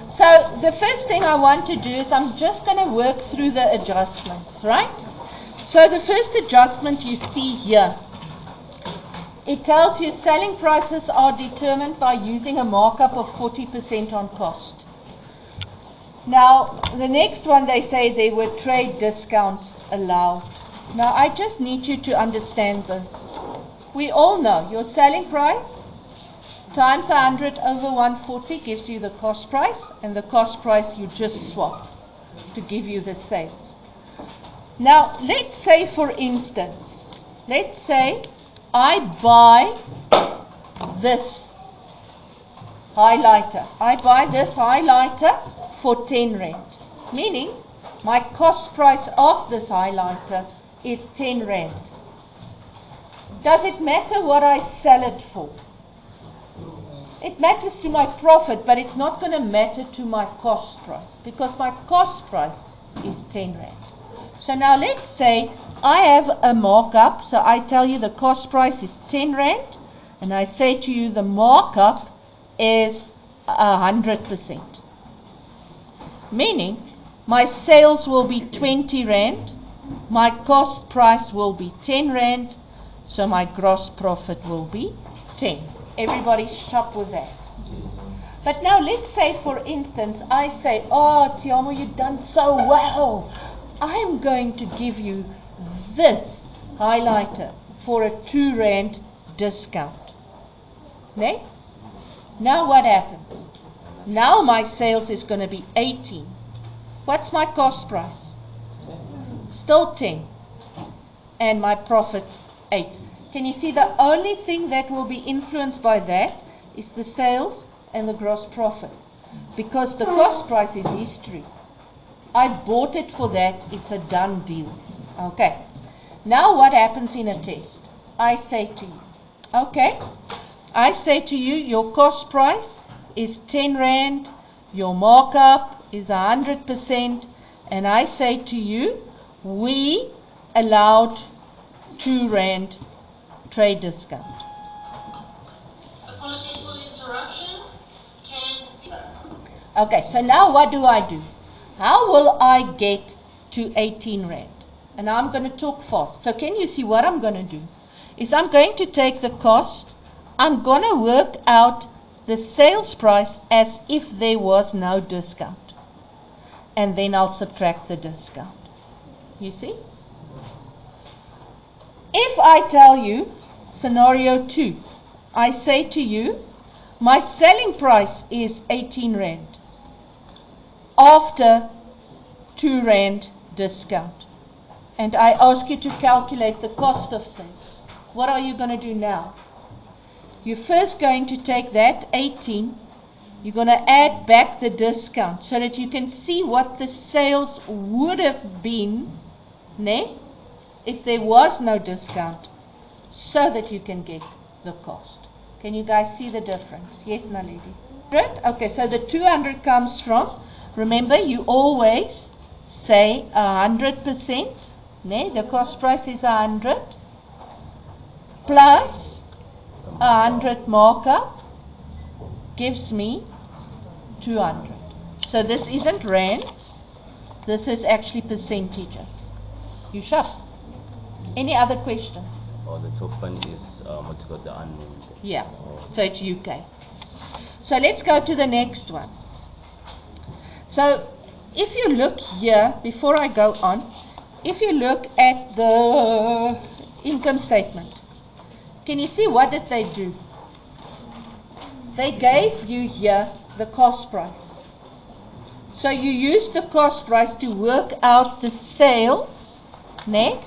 So the first thing I want to do is I'm just going to work through the adjustments, right? So the first adjustment you see here, it tells you selling prices are determined by using a markup of 40% on cost. Now, the next one, they say there were trade discounts allowed. Now, I just need you to understand this. We all know your selling price times 100 over 140 gives you the cost price, and the cost price you just swap to give you the sales. Now, let's say, for instance, let's say I buy this highlighter. I buy this highlighter for 10 rand, meaning my cost price of this highlighter is 10 rand. Does it matter what I sell it for? It matters to my profit, but it's not going to matter to my cost price, because my cost price is 10 rand. So now let's say I have a markup. So I tell you the cost price is 10 rand, and I say to you the markup is 100%. Meaning my sales will be 20 rand, my cost price will be 10 rand, so my gross profit will be 10. Everybody shop with that. But now let's say, for instance, I say, oh, Tiamo, you've done so well. I'm going to give you this highlighter for a 2 rand discount. Ne? Now what happens? Now my sales is going to be 18. What's my cost price? Still 10. And my profit 8. Can you see the only thing that will be influenced by that is the sales and the gross profit? Because the cost price is history. I bought it for that. It's a done deal. Okay. Now what happens in a test? I say to you, okay, I say to you, your cost price is 10 rand, your markup is 100%, and I say to you, we allowed 2 rand trade discount. Apologies for the interruption. Okay, so now what do I do? How will I get to 18 rand? And I'm going to talk fast. So can you see what I'm going to do? Is I'm going to take the cost, I'm going to work out the sales price as if there was no discount. And then I'll subtract the discount. You see? If I tell you, scenario 2, I say to you, my selling price is 18 rand after 2 rand discount. And I ask you to calculate the cost of sales. What are you going to do now? You're first going to take that 18, you're going to add back the discount so that you can see what the sales would have been, ne, if there was no discount, so that you can get the cost. Can you guys see the difference? Yes, Naledi? Okay, so the 200 comes from, remember, you always say 100%, ne, the cost price is 100, plus 100 markup gives me 200. So this isn't rands, this is actually percentages. You shop. Any other questions? Oh, the top one is what you got the unknown. Yeah, so it's UK. So let's go to the next one. So if you look here, before I go on, if you look at the income statement, can you see what did they do? They gave you here the cost price. So you use the cost price to work out the sales, ne,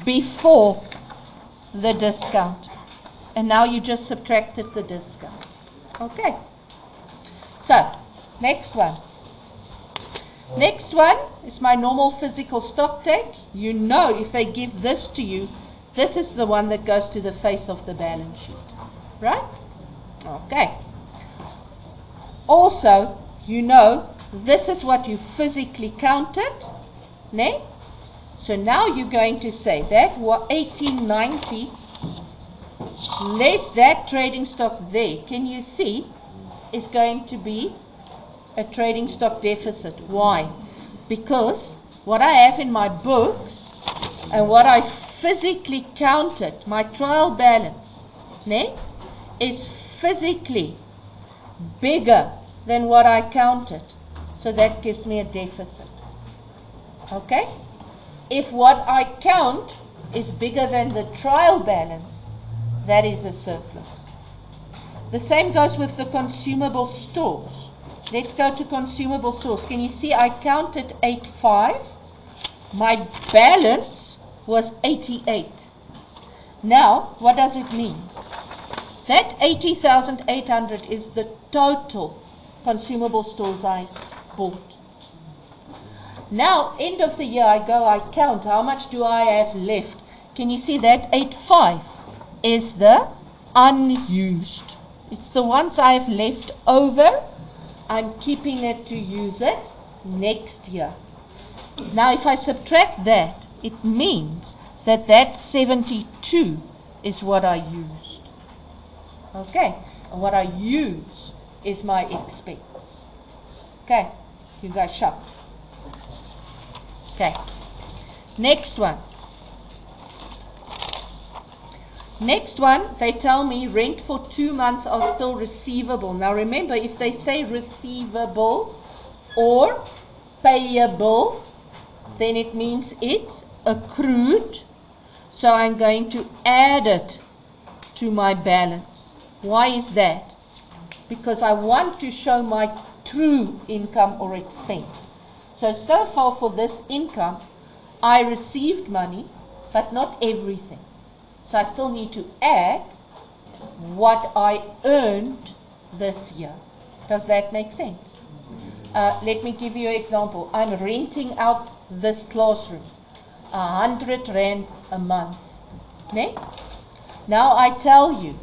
before the discount. And now you just subtracted the discount. Okay. So, next one. Next one is my normal physical stock take. You know, if they give this to you, this is the one that goes to the face of the balance sheet. Right? Okay. Also, you know, this is what you physically counted. Ne? So now you're going to say that 1890 less that trading stock there. Can you see is going to be a trading stock deficit. Why? Because what I have in my books and what I physically counted, my trial balance, is physically bigger than what I counted. So that gives me a deficit. Okay? If what I count is bigger than the trial balance, that is a surplus. The same goes with the consumable stores. Let's go to consumable stores. Can you see I counted 85? My balance was 88. Now, what does it mean? That 80,800 is the total consumable stores I bought. Now, end of the year, I count how much do I have left. Can you see that 85 is the unused? It's the ones I have left over. I'm keeping it to use it next year. Now, if I subtract that, it means that that 72 is what I used. Okay, and what I use is my expense. Okay, you guys shop. Okay, next one. Next one, they tell me rent for 2 months are still receivable. Now remember, if they say receivable or payable, then it means it's accrued. So I'm going to add it to my balance. Why is that? Because I want to show my true income or expense. So far for this income, I received money, but not everything. So I still need to add what I earned this year. Does that make sense? Let me give you an example. I'm renting out this classroom, 100 Rand a month. Now I tell you,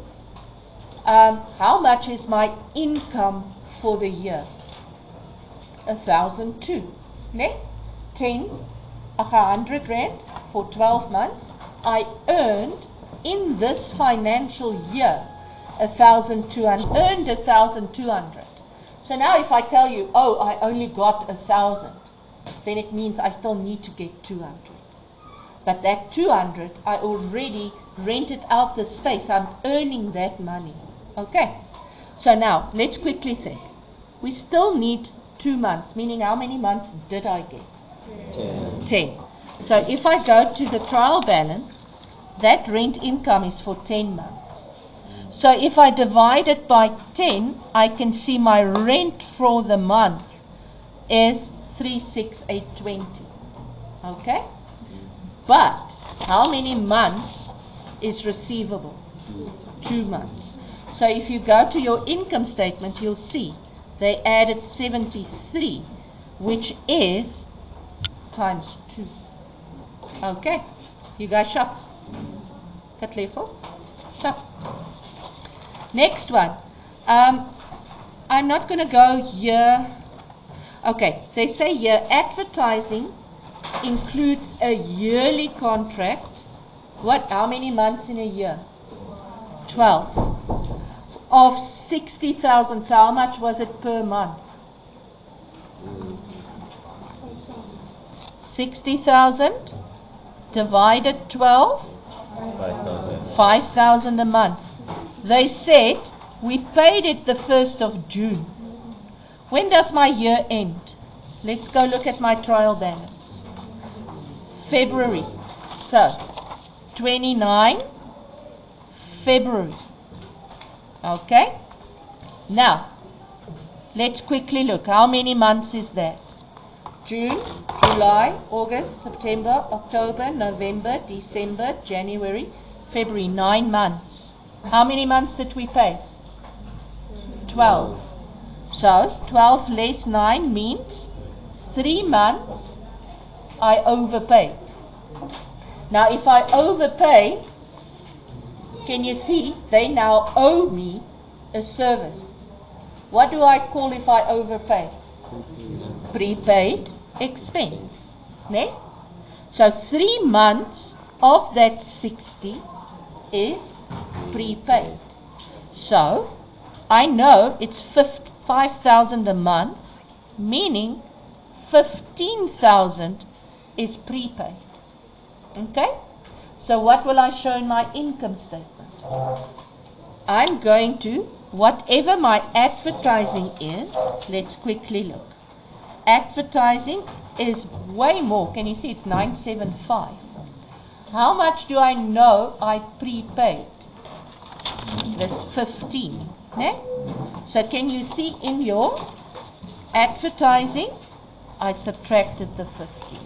how much is my income for the year? 1,002. 100 Rand for 12 months. I earned in this financial year 1,200. Earned 1,200. So now if I tell you, oh, I only got 1,000, then it means I still need to get 200. But that 200, I already rented out the space. I'm earning that money. Okay. So now let's quickly think. We still need 2 months, meaning how many months did I get? 10. So if I go to the trial balance, that rent income is for 10 months. So if I divide it by 10, I can see my rent for the month is 36820. Okay? But how many months is receivable? 2 months. So if you go to your income statement, you'll see they added 73, which is times 2. Okay, you guys shop. Katlego, shop. Next one. I'm not going to go here. Okay, they say here advertising includes a yearly contract. What? How many months in a year? 12. Of 60,000. So how much was it per month? 60,000 divided 12? 5,000 a month. They said we paid it the 1st of June. When does my year end? Let's go look at my trial balance. February. So 29 February. Okay. Now let's quickly look. How many months is that? June, July, August, September, October, November, December, January, February. 9 months. How many months did we pay? 12. So 12 less 9 means 3 months I overpaid. Now if I overpay, can you see they now owe me a service? What do I call if I overpay? Prepaid expense. So 3 months of that 60 is prepaid. So I know it's 5,000 a month, meaning 15,000 is prepaid. Okay? So what will I show in my income statement? I'm going to, whatever my advertising is, let's quickly look. Advertising is way more. Can you see it's 975? How much do I know I prepaid? This 15. Ne? So can you see in your advertising, I subtracted the 15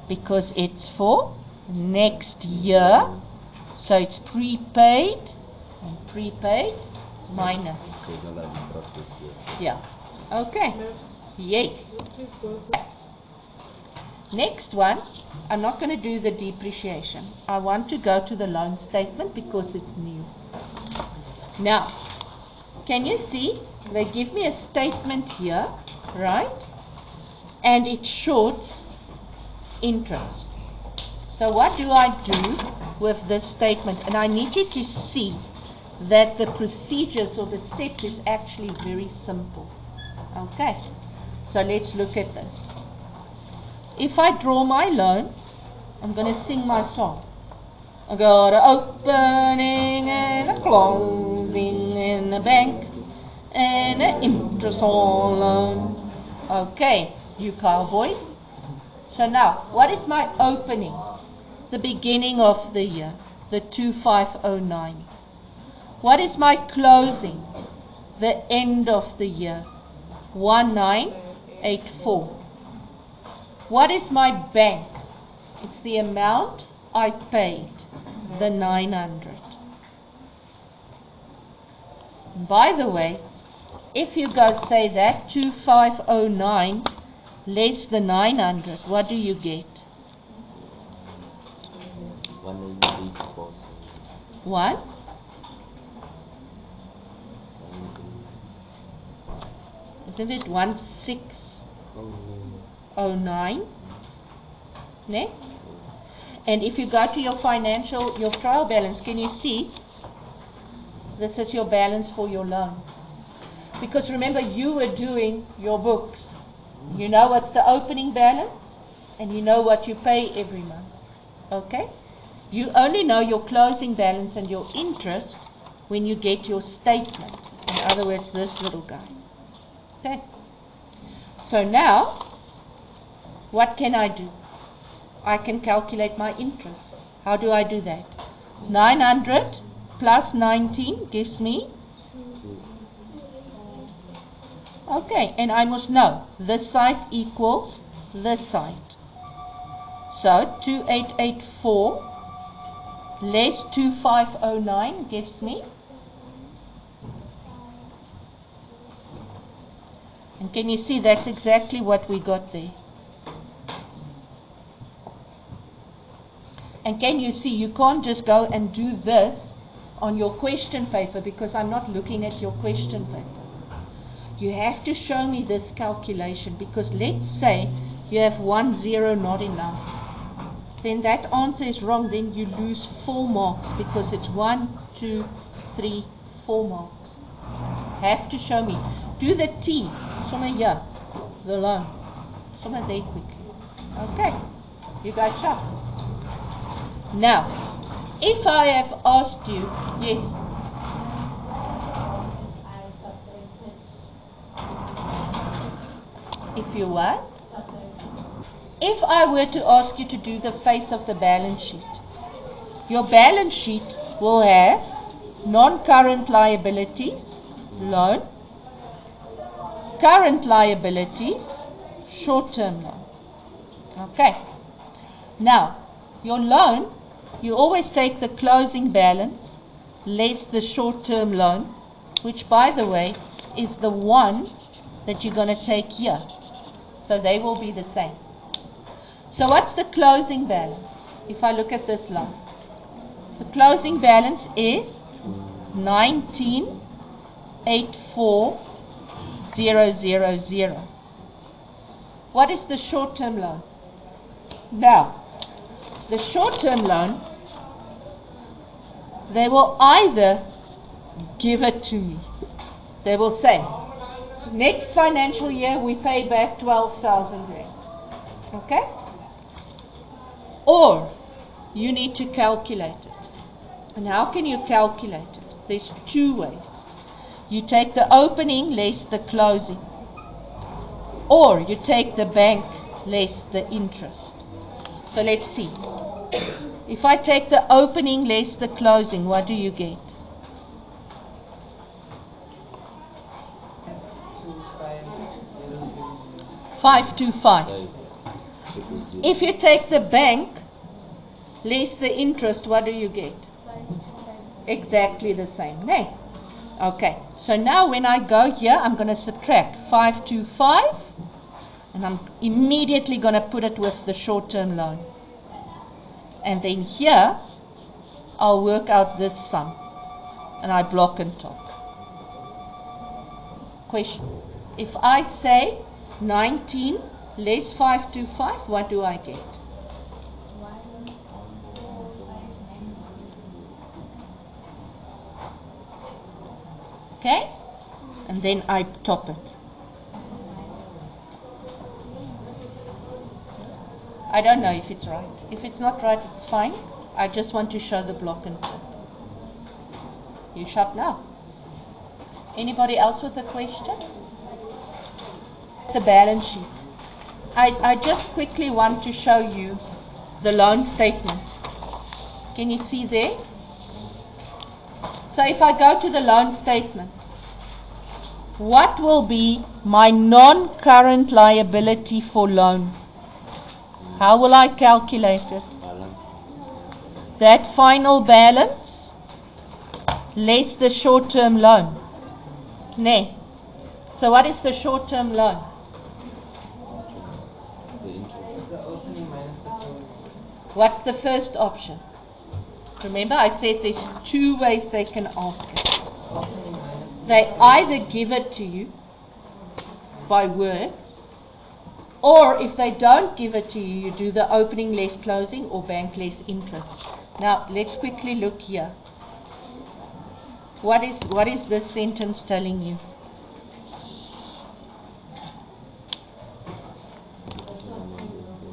because it's for next year. So it's prepaid and prepaid minus. So it's not going to be brought this year. Yeah. Okay. Yes. Next one, I'm not going to do the depreciation. I want to go to the loan statement because it's new. Now, can you see? They give me a statement here, right? And it shorts interest. So what do I do with this statement? And I need you to see that the procedures or the steps is actually very simple. Okay, so let's look at this. If I draw my loan, I'm going to sing my song. I got an opening and a closing in a bank and an interest on loan. Okay, you cowboys. So now, what is my opening? The beginning of the year, the 2509. What is my closing? The end of the year, 1984. What is my bank? It's the amount I paid, the 900. By the way, if you go say that 2509 less the 900, what do you get? 198. What? Isn't it 1609? Ne? And if you go to your financial, your trial balance, can you see? This is your balance for your loan. Because remember, you were doing your books. You know what's the opening balance, and you know what you pay every month. Okay? You only know your closing balance and your interest when you get your statement. In other words, this little guy. Okay? So now, what can I do? I can calculate my interest. How do I do that? 900 plus 19 gives me. Okay, and I must know this side equals this side. So 2884 less 2509 gives me. And can you see that's exactly what we got there? And can you see you can't just go and do this on your question paper because I'm not looking at your question paper. You have to show me this calculation because let's say you have 1 0 not enough. Then that answer is wrong. Then you lose 4 marks because it's 1, 2, 3, 4 marks. Have to show me. Do the T. Somewhere here. The loan. Somewhere there quickly. Okay. You guys sharp. Now, if I have asked you, yes. If you what? If I were to ask you to do the face of the balance sheet, your balance sheet will have non-current liabilities, loan, current liabilities, short-term loan. Okay. Now, your loan, you always take the closing balance less the short-term loan, which by the way is the one that you're going to take here. So they will be the same. So what's the closing balance? If I look at this loan, the closing balance is 19,840,000. What is the short-term loan? Now, the short-term loan, they will either give it to me They will say, next financial year we pay back 12,000 rand. Okay? Or you need to calculate it. And how can you calculate it? There's two ways. You take the opening less the closing. Or you take the bank less the interest. So let's see. If I take the opening less the closing, what do you get? 525. If you take the bank less the interest, what do you get? Exactly the same. No. Okay. So now when I go here, I'm going to subtract 525, and I'm immediately going to put it with the short-term loan. And then here, I'll work out this sum, and I block and top. Question. If I say 19 less 525, what do I get? Okay? And then I top it. I don't know if it's right. If it's not right, it's fine. I just want to show the block and top. You sharp now? Anybody else with a question? The balance sheet. I just quickly want to show you the loan statement. Can you see there? So if I go to the loan statement, what will be my non-current liability for loan? How will I calculate it? Balance. That final balance less the short-term loan. Ne. So what is the short-term loan? The interest. The opening minus the closing. What's the first option? Remember I said there's two ways they can ask it. Opening minus the They either give it to you by words, or if they don't give it to you, you do the opening less closing or bank less interest. Now let's quickly look here. What is this sentence telling you?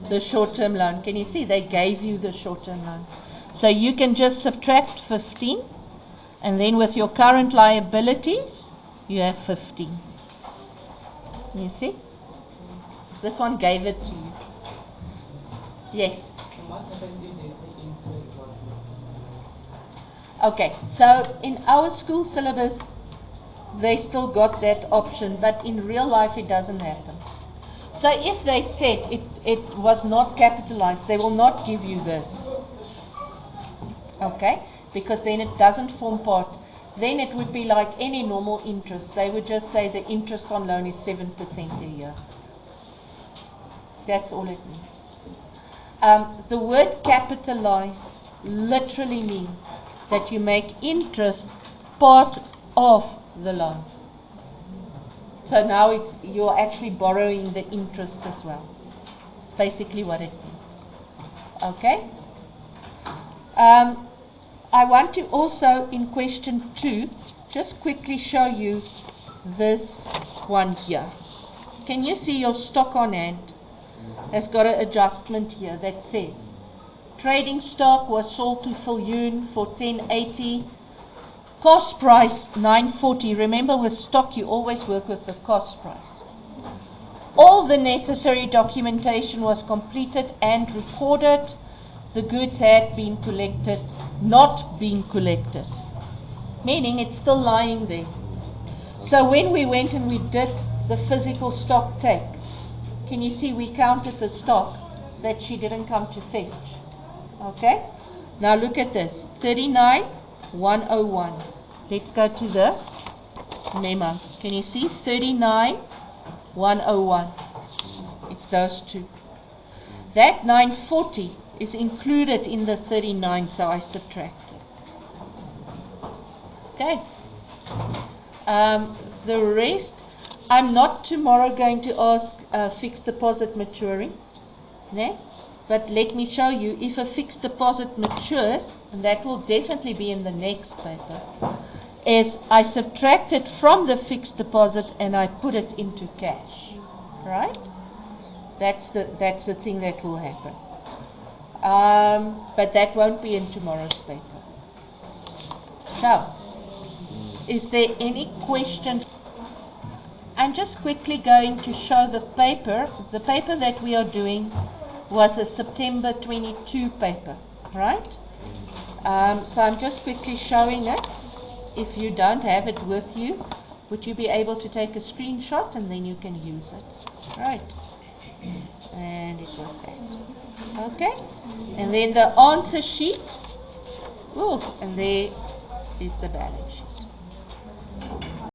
The short-term loan. Can you see they gave you the short-term loan? So you can just subtract 15, and then with your current liabilities, you have 15. You see? This one gave it to you. Yes. what happens if they say interest was Okay, so in our school syllabus, they still got that option, but in real life it doesn't happen. So if they said it was not capitalized, they will not give you this. Okay, because then it doesn't form part. Then it would be like any normal interest. They would just say the interest on loan is 7% a year. That's all it means. The word capitalize literally means that you make interest part of the loan. So now you're actually borrowing the interest as well. It's basically what it means. Okay? I want to also, in question 2, just quickly show you this one here. Can you see your stock on hand has got an adjustment here that says trading stock was sold to Viljoen for 1080. Cost price 940. Remember, with stock you always work with the cost price. All the necessary documentation was completed and recorded. The goods had been collected, not been collected. Meaning it's still lying there. So when we went and we did the physical stock take, can you see we counted the stock that she didn't come to fetch? Okay? Now look at this. 39,101. Let's go to the memo. Can you see 39,101? It's those two. That 940 is included in the 39, so I subtract it. Okay. The rest, I'm not tomorrow going to ask fixed deposit maturing. Ne? But let me show you, if a fixed deposit matures, and that will definitely be in the next paper, is I subtract it from the fixed deposit and I put it into cash, right? That's the thing that will happen. But that won't be in tomorrow's paper. So, is there any questions? I'm just quickly going to show the paper. The paper that we are doing was a September 22 paper, right? So I'm just quickly showing it. If you don't have it with you, would you be able to take a screenshot and then you can use it, right? And it was that. Okay? And then the answer sheet. Ooh, and there is the balance sheet.